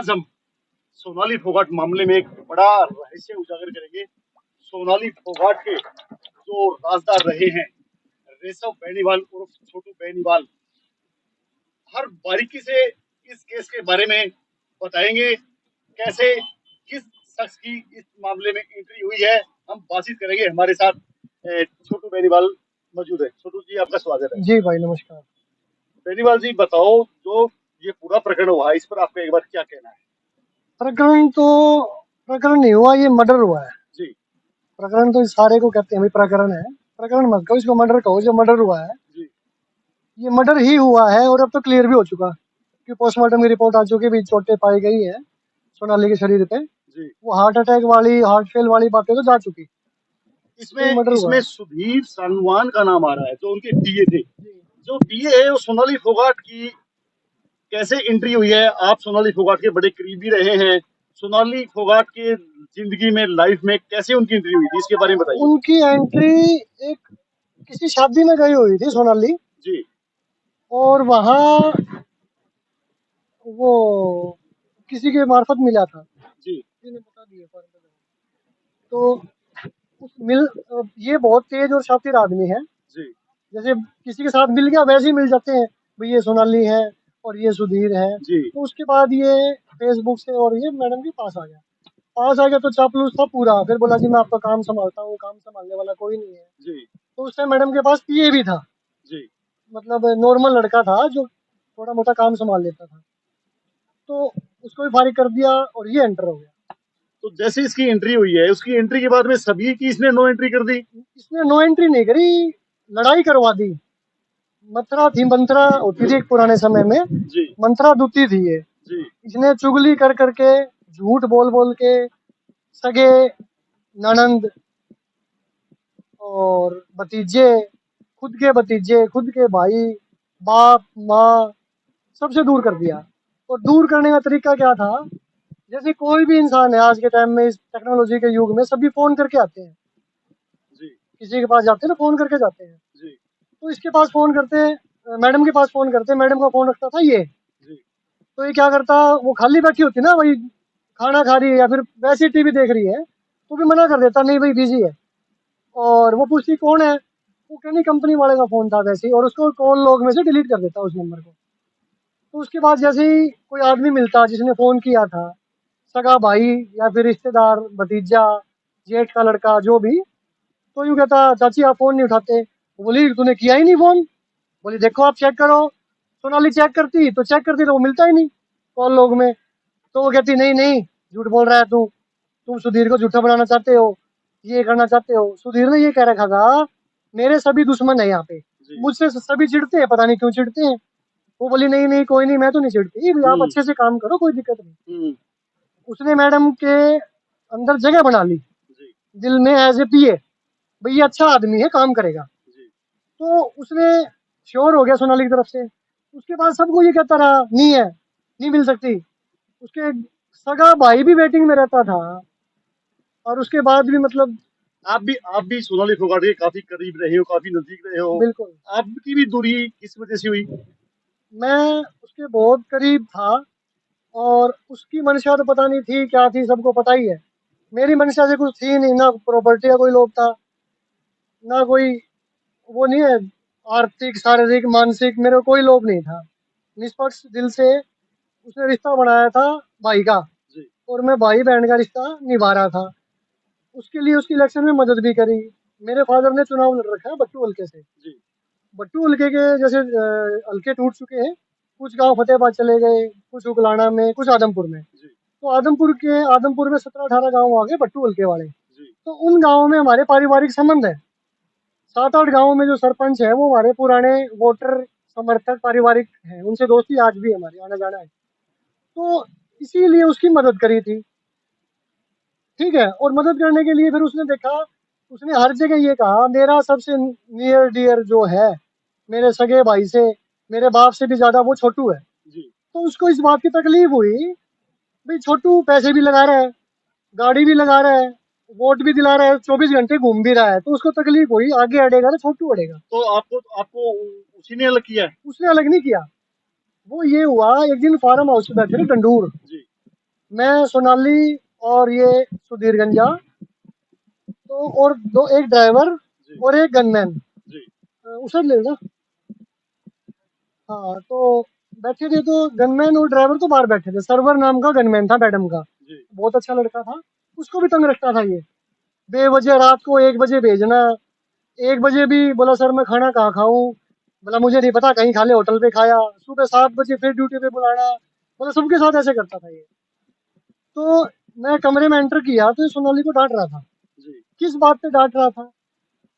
आज हम सोनाली फोगाट मामले में एक बड़ा रहस्य उजागर करेंगे। सोनाली फोगाट के जो राजदार रहे हैं ऋषभ बेनीवाल उर्फ छोटू बेनीवाल, हर बारीकी से इस केस के बारे में बताएंगे। कैसे किस शख्स की इस मामले में एंट्री हुई है, हम बातचीत करेंगे। हमारे साथ छोटू बेनीवाल मौजूद है। छोटू जी, आपका स्वागत है। जी भाई, नमस्कार। बेनीवाल जी, बताओ, जो ये पूरा प्रकरण हुआ है, इस पर आपका एक बार क्या कहना है? प्रकरण तो प्रकरण नहीं हुआ, ये मर्डर हुआ है। जी प्रकरण तो इस सारे को कहते हैं भाई, प्रकरण है। प्रकरण मत कहो, इसको मर्डर कहो। जो मर्डर हुआ है जी ये मर्डर ही हुआ है, और अब तो क्लियर भी हो चुका कि पोस्टमार्टम की रिपोर्ट आ चुकी भी, चोटें पाई गई है सोनाली के शरीर पे। जी वो हार्ट अटैक वाली, हार्ट फेल वाली बातें तो जा चुकी। तो ये इसमें मर्डर हुआ इसमें है। सुधीर सानवान का नाम आ रहा है, जो उनके पीए थे। जी। जो पीए है वो सोनाली फोगाट की कैसे एंट्री हुई है? आप सोनाली फोगाट के बड़े करीबी रहे हैं। सोनाली फोगाट के जिंदगी में, लाइफ में कैसे उनकी एंट्री हुई थी, इसके बारे में बताइए। उनकी एंट्री एक किसी शादी में गई हुई थी सोनाली, जी और वहाँ वो किसी के मार्फत मिला था। जी किसी ने बता दिया फॉर्म पे। तो उस ये बहुत तेज और शातिर आदमी है। जी जैसे किसी के साथ मिल गया वैसे ही मिल जाते हैं भाई, ये सोनाली है और ये सुधीर है। जी तो उसके बाद ये फेसबुक से और ये मैडम के पास आ गया तो चापलूस था पूरा। फिर बोला जी मैं आपका काम संभालता हूँ, काम संभालने वाला कोई नहीं है। जी तो उस टाइम मैडम के पास पीए भी था, जी मतलब नॉर्मल लड़का था जो थोड़ा मोटा काम संभाल लेता था। तो उसको भी फारिग कर दिया और ये एंटर हो गया। तो जैसे इसकी एंट्री हुई है, उसकी एंट्री के बाद में सभी की इसने नो एंट्री कर दी। इसने नो एंट्री नहीं करी, लड़ाई करवा दी। मथुरा थी, मंत्रा होती थी एक पुराने समय में, जी मंत्रा दूती थी ये। जी इसने चुगली कर करके, झूठ बोल बोल के, सगे ननंद और भतीजे, खुद के भाई, बाप माँ, सबसे दूर कर दिया। और दूर करने का तरीका क्या था? जैसे कोई भी इंसान है आज के टाइम में, इस टेक्नोलॉजी के युग में सभी फोन करके आते हैं। जी किसी के पास जाते हैं ना, फोन करके जाते हैं। जी तो इसके पास फोन करते, मैडम के पास फोन करते, मैडम का फोन रखता था ये। जी तो ये क्या करता, वो खाली बैठी होती ना, वही खाना खा रही है या फिर वैसे ही टीवी देख रही है, तो भी मना कर देता, नहीं भाई बिजी है। और वो पूछती कौन है, वो कहनी कंपनी वाले का फोन था वैसे ही, और उसको कॉल लॉग में से डिलीट कर देता उस नंबर को। तो उसके बाद जैसे ही कोई आदमी मिलता जिसने फोन किया था, सगा भाई या फिर रिश्तेदार, भतीजा, जेठ का लड़का, जो भी, तो यूँ कहता चाची आप फोन नहीं उठाते। वो बोली तूने किया ही नहीं फोन। बोली देखो आप चेक करो। सोनाली चेक करती तो वो मिलता ही नहीं कॉल लॉग में। तो वो कहती नहीं नहीं, झूठ बोल रहा है तू, तुम सुधीर को झूठा बनाना चाहते हो, ये करना चाहते हो। सुधीर ने ये कह रखा था मेरे सभी दुश्मन है यहाँ पे, जी मुझसे सभी चिढ़ते हैं, पता नहीं क्यों चिढ़ते हैं। वो बोली नहीं नहीं कोई नहीं, मैं तो नहीं चिढ़ती भाई, आप हम्म अच्छे से काम करो, कोई दिक्कत नहीं। हम्म उसने मैडम के अंदर जगह बना ली, जी दिल में, एज ए पीए, भाई ये अच्छा आदमी है, काम करेगा। जी तो उसने श्योर हो गया सोनाली की तरफ से। उसके बाद सबको ये कहता रहा नहीं है, नहीं मिल सकती। उसके सगा भाई भी वेटिंग में रहता था, और उसके बाद भी मतलब। आप भी सोनाली फोगाट के काफी करीब रहे हो, काफी नजदीक रहे हो। बिल्कुल। आपकी भी दूरी किस वजह से हुई? मैं उसके बहुत करीब था, और उसकी मंशा तो पता नहीं थी क्या थी, सबको पता ही है। मेरी मंशा से कुछ थी नहीं, ना प्रॉपर्टी का कोई लोभ था, ना कोई, वो नहीं है, आर्थिक शारीरिक मानसिक, मेरे को कोई लोभ नहीं था। निष्पक्ष दिल से उसने रिश्ता बनाया था भाई का, जी और मैं भाई बहन का रिश्ता निभा रहा था। उसके लिए उसकी इलेक्शन में मदद भी करी। मेरे फादर ने चुनाव लड़ रखा है बट्टू हल्के से। जी बट्टू हल्के के जैसे हल्के टूट चुके हैं, कुछ गांव फतेहाबाद चले गए, कुछ उगलाना में, कुछ आदमपुर में। जी तो आदमपुर में 17-18 गांव आ गए बट्टू हल्के वाले। जी तो उन गांवों में हमारे पारिवारिक संबंध है। 7-8 गांवों में जो सरपंच है वो हमारे पुराने वोटर समर्थक पारिवारिक हैं, उनसे दोस्ती आज भी हमारी, आना जाना है। तो इसीलिए उसकी मदद करी थी। ठीक है, और मदद करने के लिए फिर उसने देखा, उसने हर जगह ये कहा मेरा सबसे नियर डियर जो है, मेरे सगे भाई से, मेरे बाप से भी ज्यादा वो छोटू है। जी तो उसको इस बात की तकलीफ हुई, भाई छोटू पैसे भी लगा रहा है, गाड़ी भी लगा रहा है, वोट भी दिला रहा है, 24 घंटे घूम भी रहा है। तो उसको तकलीफ हुई, आगे अड़ेगा ना छोटू अड़ेगा। तो आपको उसी ने अलग किया है? उसने अलग नहीं किया। वो ये हुआ, एक दिन फार्म हाउस पे बैठे थे डंडूर, जी मैं, सोनाली और ये सुधीर गंजा, तो और दो, एक ड्राइवर जी और एक गनमैन। जी उसे ले ना। हाँ, तो बैठे थे तो गनमैन और ड्राइवर तो बाहर बैठे थे। सर्वर नाम का गनमैन था मैडम का, जी बहुत अच्छा लड़का था। उसको भी तंग रखता था ये, बेवजह रात को 1 बजे भेजना। 1 बजे भी बोला सर मैं खाना कहाँ खाऊं, बोला मुझे नहीं पता, कहीं खा ले, होटल पे खाया। सुबह 7 बजे फिर ड्यूटी पे बुलाना, बोला सबके साथ ऐसे करता था ये। तो मैं कमरे में एंटर किया तो ये सोनाली को डांट रहा था। जी किस बात पे डांट रहा था,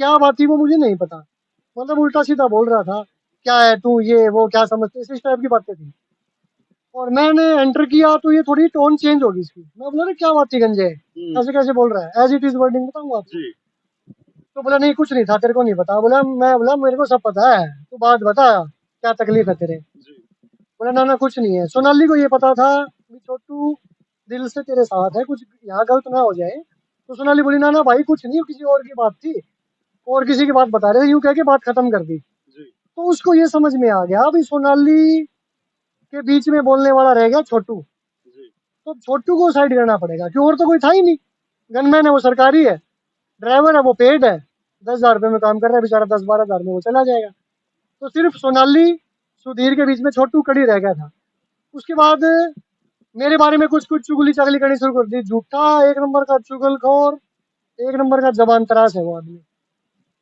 क्या बात थी वो मुझे नहीं पता, मतलब उल्टा सीधा बोल रहा था, क्या है तू, ये वो क्या समझते, इस टाइप की बातें थी। और मैंने एंटर किया तो ये थोड़ी टोन चेंज होगी इसकी। मैं बोला, अरे क्या बात थी गंजे, हम्म, ऐसे कैसे बोल रहा है, एज इट इज वर्डिंग बताऊंगा आपको। जी तो बोला नहीं कुछ नहीं था, तेरे को नहीं पता। बोला, मैं बोला मेरे को सब पता है, तू बात बता, क्या तकलीफ है तेरे। जी बोला ना ना कुछ नहीं है। सोनाली को ये पता था कि छोटू दिल से तेरे साथ है, कुछ यहाँ गलत ना हो जाए। तो सोनाली बोली, ना ना भाई कुछ नहीं, किसी और की बात थी, और किसी की बात बता रहे थे, यूं कह के बात खत्म कर दी। जी तो उसको ये समझ में आ गया भाई सोनाली के बीच में बोलने वाला रह गया छोटू। जी तो छोटू को साइड करना पड़ेगा, क्यों, और तो कोई था ही नहीं। गनमैन है वो सरकारी है, ड्राइवर है वो पेड है, 10,000 रुपये में काम कर रहा है बेचारा, 10-12 हज़ार में वो चला जाएगा। तो सिर्फ सोनाली सुधीर के बीच में छोटू कड़ी रह गया था। उसके बाद मेरे बारे में कुछ कुछ चुगली चगली करनी शुरू कर दी। झूठा, एक नंबर का चुगलखोर, एक नंबर का जबान तराश है वो आदमी।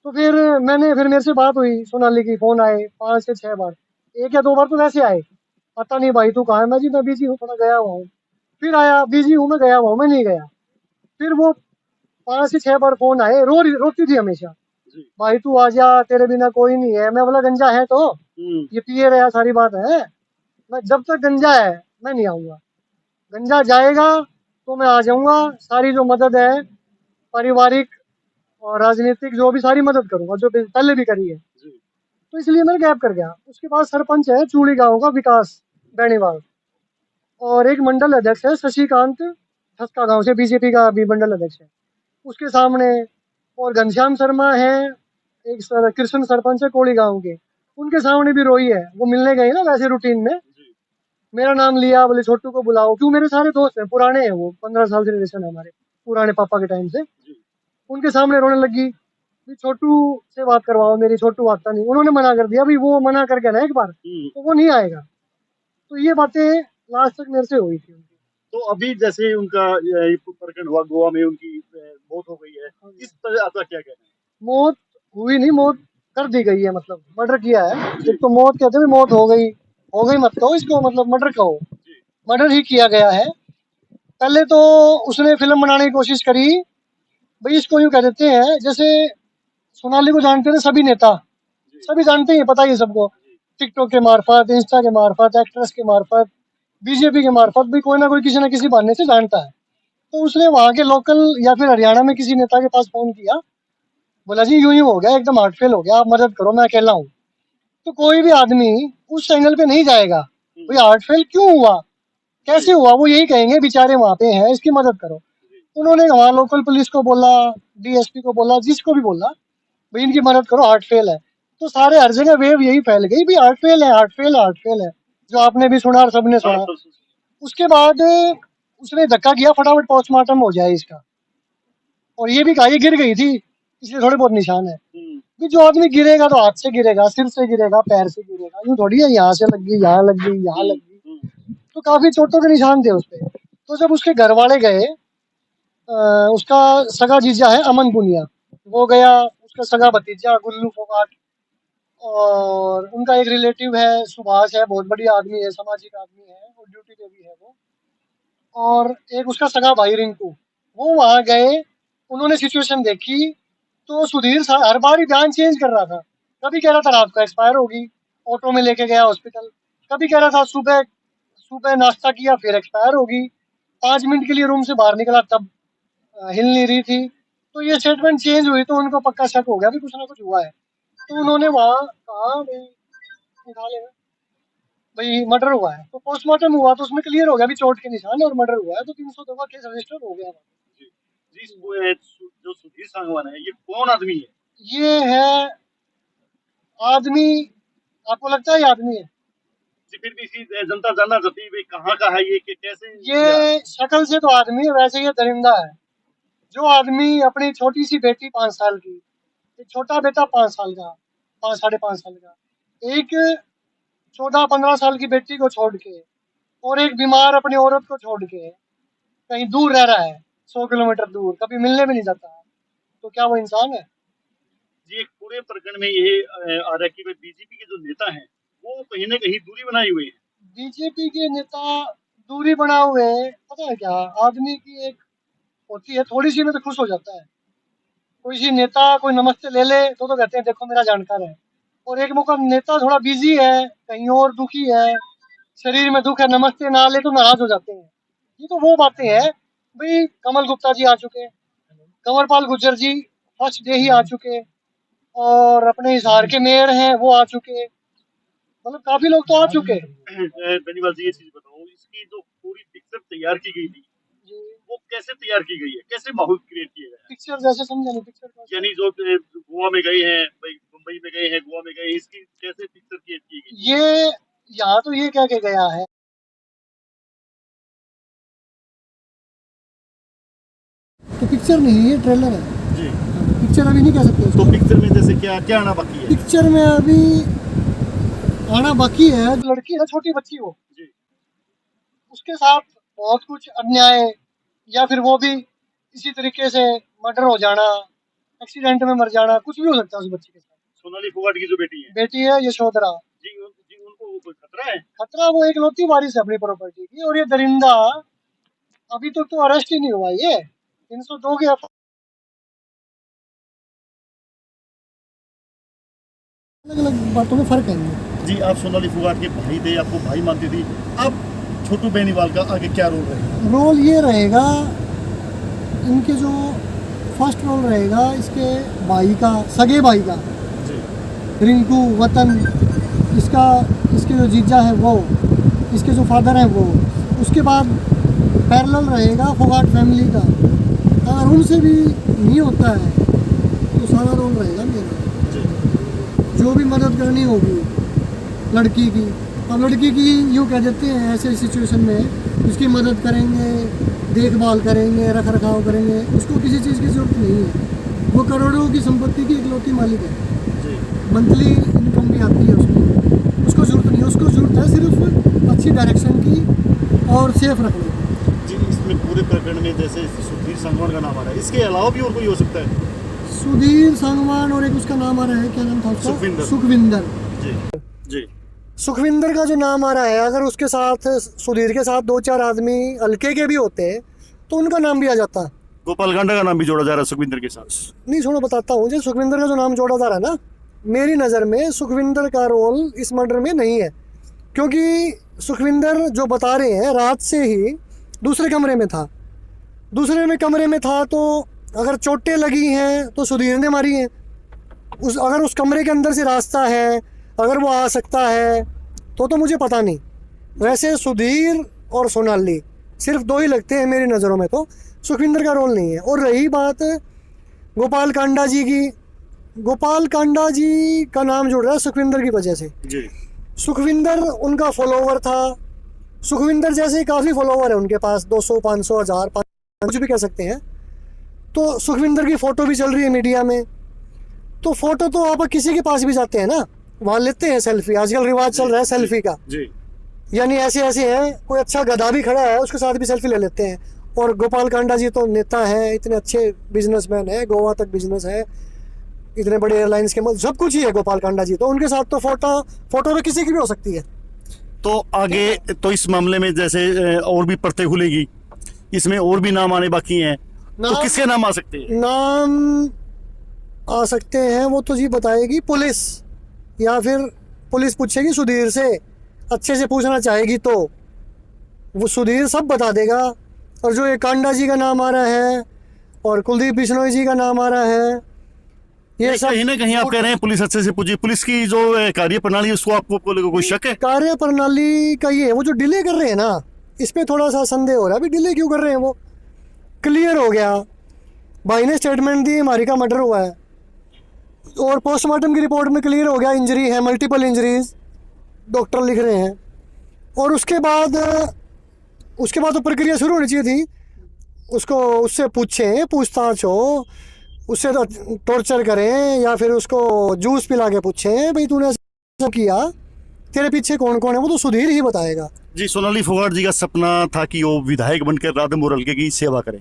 तो फिर मेरे से बात हुई, सोनाली की फोन आए 5 से 6 बार, 1 या 2 बार तो वैसे आए, पता नहीं भाई तू कहाँ है। मैं जी मैं बिजी हूँ, थोड़ा गया हुआ हूँ। फिर आया, बिजी हूँ, मैं गया हुआ हूँ, मैं नहीं गया। फिर वो 5 से 6 बार फोन आए, रोती थी हमेशा, जी भाई तू आ जा, तेरे बिना कोई नहीं है। मैं बोला गंजा है तो, हम्म, ये पिए रहा, सारी बात है। मैं जब तक गंजा है मैं नहीं आऊंगा, गंजा जाएगा तो मैं आ जाऊंगा। सारी जो मदद है, पारिवारिक और राजनीतिक, जो भी सारी मदद करूंगा, जो पहले भी करी है। जी तो इसलिए मैं गैप कर गया। उसके बाद सरपंच है चूड़ी गांव का विकास बेनीवाल, और एक मंडल अध्यक्ष है शशिकांत, ठसका गांव से, बीजेपी का भी मंडल अध्यक्ष है उसके सामने। और घनश्याम शर्मा है, एक कृष्ण सरपंच है कोड़ी गांव के, उनके सामने भी रोई है। वो मिलने गए ना वैसे रूटीन में, जी मेरा नाम लिया, बोले छोटू को बुलाओ, क्यों, मेरे सारे दोस्त हैं, पुराने हैं वो, 15 साल से रिलेशन है हमारे, पुराने पापा के टाइम से। जी उनके सामने रोने लगी कि छोटू से बात करवाओ मेरी, छोटू आता नहीं। उन्होंने मना कर दिया, भाई वो मना करके ना एक बार, हम्म। तो वो नहीं आएगा। तो ये बातें लास्ट तक मेरे से हुई थी उनकी। तो अभी जैसे उनका ये प्रकरण हुआ गोवा में, उनकी मौत हो गई है, हाँ जी। इस तरह आपका क्या कहना है? मौत हुई नहीं, मौत कर दी गई है, मतलब मर्डर किया है। एक जी तो मौत कहते हैं, मौत हो गई मत कहो इसको, मतलब मर्डर कहो, जी मर्डर ही किया गया है। पहले तो उसने फिल्म बनाने की कोशिश करी, भाई इसको यूं कह देते हैं, जैसे सोनाली को जानते थे सभी नेता, जी सभी जानते हैं, पता ही है सबको, जी टिकटॉक के मार्फत, इंस्टा के मार्फत, एक्ट्रेस के मार्फत, बीजेपी के मार्फत भी कोई ना कोई किसी ना किसी बहाने से जानता है। तो उसने वहां के लोकल या फिर हरियाणा में किसी नेता के पास फोन किया, बोला जी यूं यूं हो गया, एकदम हार्ट फेल हो गया, आप मदद करो, मैं अकेला हूँ। तो कोई भी आदमी उस एंगल पे नहीं जाएगा, हम्म, भाई हार्ट फेल क्यों हुआ, जी कैसे हुआ, वो यही कहेंगे बेचारे वहां पे हैं, इसकी मदद करो। जी उन्होंने वहां लोकल पुलिस को बोला, डीएसपी को बोला, जिसको भी बोला, भाई इनकी मदद करो, हार्ट फेल है। तो सारे हर जगह वेव यही फैल गई, भाई हार्ट फेल है, हार्ट फेल है, हार्ट फेल है, जो आपने भी सुना और सबने हाँ सुना। तो उसके बाद उसने धक्का किया, फटाफट पोस्टमार्टम हो जाए इसका। और ये भी कहा ये गिर गई थी, इसलिए थोड़े बहुत निशान है। हम्म, कि जो आदमी गिरेगा तो हाथ से गिरेगा, सिर से गिरेगा, पैर से गिरेगा, यूं थोड़ी है यहाँ से लग गई, यहाँ लग गई, यहाँ लग गई। हम्म, तो काफी चोटों के निशान थे उस पे। तो जब उसके घर वाले गए, उसका सगा जीजा है अमन पुनिया, वो गया, उसका सगा भतीजा गुल्लू फोगाट, और उनका एक रिलेटिव है सुभाष है, बहुत बढ़िया आदमी है, सामाजिक आदमी है, और ड्यूटी पे भी है वो, और एक उसका सगा भाई रिंकू, वो वहां गए। उन्होंने सिचुएशन देखी। तो हर बार ही बयान चेंज कर रहा था। कभी कह रहा था रात को एक्सपायर होगी, ऑटो में लेके गया हॉस्पिटल। कभी कह रहा था सुबह सुबह नाश्ता किया फिर एक्सपायर होगी, 5 मिनट के लिए रूम से बाहर निकला तब हिल नहीं रही थी। तो ये स्टेटमेंट चेंज हुई तो उनको पक्का शक हो गया कि कुछ ना कुछ हुआ है। तो उन्होंने वहाँ कहा भाई उठा लेना, भाई मर्डर हुआ है। तो पोस्टमार्टम हुआ तो उसमें क्लियर हो गया भी चोट के निशान है और मर्डर हुआ है, तो 302 का केस रजिस्टर हो गया। जी जी जो सुधीर सांगवान है, ये कौन आदमी है? ये है आदमी, आपको लगता है ये आदमी है? जी फिर भी इसी जनता जानना चाहती है भाई कहाँ का है ये कि कैसे ये शक्ल से तो आदमी है, वैसे ये दरिंदा है। जो आदमी अपनी छोटी सी बेटी 5 साल की, एक छोटा बेटा 5 साल का, 5 साढ़े 5 साल का, एक 14 15 साल की बेटी को छोड़ के, और एक बीमार अपनी औरत को छोड़ के कहीं दूर रह रहा है, 100 किलोमीटर दूर, कभी मिलने भी नहीं जाता, तो क्या वो इंसान है? जी एक पूरे प्रकरण में ये आ रहा है कि भाई बीजेपी के जो नेता हैं वो कहीं ना कहीं दूरी बनाए हुए हैं। बीजेपी के नेता दूरी बनाए हुए, पता है क्या, आदमी की एक होती है, थोड़ी सी में तो खुश हो जाता है। कोई सी नेता कोई नमस्ते ले ले तो कहते हैं देखो मेरा जानकार है। और एक मौका नेता थोड़ा बिजी है, कहीं और दुखी है, शरीर में दुख है, नमस्ते ना ले तो नाराज हो जाते हैं। ये तो वो बातें हैं। भाई कमल गुप्ता जी आ चुके, कंवरपाल गुर्जर जी फर्स्ट डे ही आ चुके, और अपने हिसार के मेयर हैं वो आ चुके, मतलब काफी लोग तो आ चुके। बेनीवाल जी ये चीज बताओ इसकी जो पूरी पिक्चर तैयार की गई थी जी, वो कैसे तैयार की गई है, कैसे माहौल क्रिएट किया गया है? पिक्चर जैसे समझा नहीं, पिक्चर कैसे? यानी जो गोवा में गए हैं भाई, मुंबई में गए हैं, गोवा में गए हैं, इसकी कैसे पिक्चर क्रिएट की गई? ये यहाँ तो ये कह के गया है, तो पिक्चर नहीं है, ट्रेलर है। जी पिक्चर अभी नहीं कह सकते तो पिक्चर में जैसे क्या क्या आना बाकी है? पिक्चर में अभी आना बाकी है, जो लड़की है ना, छोटी बच्ची, वो जी उसके साथ बहुत कुछ अन्याय, या फिर वो भी इसी तरीके से मर्डर हो जाना, एक्सीडेंट में मर जाना, कुछ भी हो सकता है उस बच्ची के साथ। सोनाली फोगाट की जो बेटी है बेटी है यशोधरा। जी उनको कोई खतरा है? खतरा, वो एक लौती वारिस है अपनी प्रॉपर्टी की, और ये दरिंदा अभी तक तो अरेस्ट ही नहीं हुआ। ये 302 के अलग अलग बातों में फर्क है इनमें। जी आप सोनाली फोगाट के भाई थे, आपको भाई मानती थी, अब छोटू बेनीवाल का आगे क्या रोल रहेगा? रोल ये रहेगा, इनके जो फर्स्ट रोल रहेगा इसके भाई का, सगे भाई का, जी रिंकू वतन, इसका, इसके जो जीजा है वो, इसके जो फादर हैं वो। उसके बाद पैरेलल रहेगा फोगाट फैमिली का। अगर उनसे भी नहीं होता है तो सारा रोल रहेगा मेरा, जी जो भी मदद करनी होगी लड़की की। अब लड़की की यूँ कह देते हैं ऐसे सिचुएशन में उसकी मदद करेंगे, देखभाल करेंगे, रख रखाव करेंगे, उसको किसी चीज़ की ज़रूरत नहीं है। वो करोड़ों की संपत्ति की इकलौती मालिक है, जी मंथली इनकम भी आती है उसको ज़रूरत नहीं है। उसको ज़रूरत है सिर्फ अच्छी डायरेक्शन की और सेफ रखने की। जी इसमें पूरे प्रकरण में जैसे सुधीर संगवान का नाम आ रहा है, इसके अलावा भी और कोई हो सकता है? सुधीर संगवान, और एक उसका नाम आ रहा है, क्या नाम था उसका? सुखविंदर। सुखविंदर। जी जी सुखविंदर का जो नाम आ रहा है, अगर उसके साथ सुधीर के साथ 2 4 आदमी हल्के के भी होते तो उनका नाम भी आ जाता। गोपाल गांडा का नाम भी जोड़ा जा रहा है सुखविंदर के साथ। नहीं, छोड़ो बताता हूँ। जो सुखविंदर का जो नाम जोड़ा जा रहा है ना, मेरी नज़र में सुखविंदर का रोल इस मर्डर में नहीं है, क्योंकि सुखविंदर जो बता रहे हैं रात से ही दूसरे कमरे में था। कमरे में था तो अगर चोटें लगी हैं तो सुधीर ने मारी हैं। अगर उस कमरे के अंदर से रास्ता है, अगर वो आ सकता है तो मुझे पता नहीं। वैसे सुधीर और सोनाली सिर्फ 2 ही लगते हैं मेरी नज़रों में, तो सुखविंदर का रोल नहीं है। और रही बात गोपाल कांडा जी की, गोपाल कांडा जी का नाम जुड़ रहा है सुखविंदर की वजह से। जी सुखविंदर उनका फॉलोवर था। सुखविंदर जैसे काफ़ी फॉलोवर है उनके पास, 200 500 1000 कुछ भी कह सकते हैं। तो सुखविंदर की फ़ोटो भी चल रही है मीडिया में, तो फ़ोटो तो आप किसी के पास भी जाते हैं ना, वहाँ लेते हैं सेल्फी। आजकल रिवाज चल रहा है सेल्फी का, जी यानी ऐसे हैं, कोई अच्छा गधा भी खड़ा है उसके साथ भी सेल्फी ले लेते हैं। और गोपाल कांडा जी तो नेता हैं, इतने अच्छे बिजनेसमैन हैं, गोवा तक बिजनेस है, इतने बड़े एयरलाइंस के मतलब सब कुछ ही है गोपाल कांडा जी, तो उनके साथ तो फोटो तो किसी की भी हो सकती है। तो आगे तो इस मामले में जैसे और भी परतें खुलेगी, इसमें और भी नाम आने बाकी हैं, तो किसके नाम आ सकते हैं? नाम आ सकते हैं वो तो जी बताएगी पुलिस, या फिर पुलिस पूछेगी सुधीर से, अच्छे से पूछना चाहेगी तो वो सुधीर सब बता देगा। और जो ये कांडा जी का नाम आ रहा है और कुलदीप बिश्नोई जी का नाम आ रहा है, ये सब कहीं ना कहीं आप कह रहे हैं पुलिस अच्छे से पूछी। पुलिस की जो कार्य प्रणाली है उसको आपको कोई शक है? कार्य प्रणाली का ये है, वो जो डिले कर रहे हैं ना, इस पर थोड़ा सा संदेह हो रहा है। अभी डिले क्यों कर रहे हैं? वो क्लियर हो गया, भाई ने स्टेटमेंट दी हमारी का मर्डर हुआ है, और पोस्टमार्टम की रिपोर्ट में क्लियर हो गया इंजरी है, मल्टीपल इंजरीज डॉक्टर लिख रहे हैं। और उसके बाद तो प्रक्रिया शुरू होनी चाहिए थी। उसको उससे पूछताछ हो, उससे तो टॉर्चर करें या फिर उसको जूस पिला के पूछें भाई तूने ऐसा किया, तेरे पीछे कौन कौन है, वो तो सुधीर ही बताएगा। जी, सोनाली फोगाट जी का सपना था कि वो विधायक बनकर राधेमोहन हल्के की सेवा करें।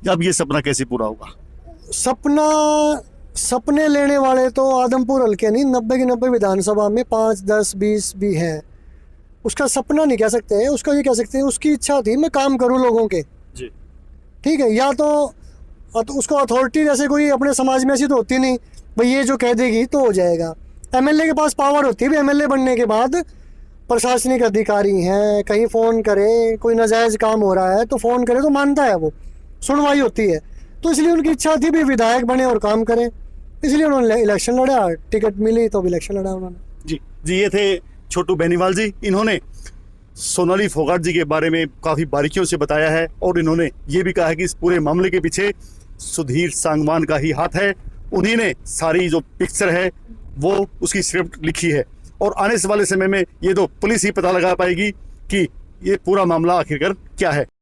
अब ये सपना कैसे पूरा होगा? सपने लेने वाले तो आदमपुर हल्के नहीं, 90 की 90 विधानसभा में 5, 10, 20 भी हैं। उसका सपना नहीं कह सकते, उसका ये कह सकते हैं उसकी इच्छा थी मैं काम करूं लोगों के। जी, ठीक है, या तो उसको अथॉरिटी जैसे कोई अपने समाज में ऐसी तो होती नहीं भाई ये जो कह देगी तो हो जाएगा। एमएलए के पास पावर होती है, एमएलए बनने के बाद प्रशासनिक अधिकारी हैं, कहीं फ़ोन करे, कोई नाजायज़ काम हो रहा है तो फ़ोन करे तो मानता है, वो सुनवाई होती है। तो इसलिए उनकी इच्छा थी भी विधायक बने और काम करें, इसलिए उन्होंने इलेक्शन लड़ा, टिकट मिली तो इलेक्शन लड़ा उन्होंने। जी, ये थे छोटू बेनीवाल जी। इन्होंने सोनाली फोगाट जी के बारे में काफ़ी बारीकियों से बताया है और इन्होंने ये भी कहा है कि इस पूरे मामले के पीछे सुधीर सांगवान का ही हाथ है। उन्हीं ने सारी जो पिक्चर है वो उसकी स्क्रिप्ट लिखी है और आने वाले समय में ये तो पुलिस ही पता लगा पाएगी कि ये पूरा मामला आखिरकार क्या है।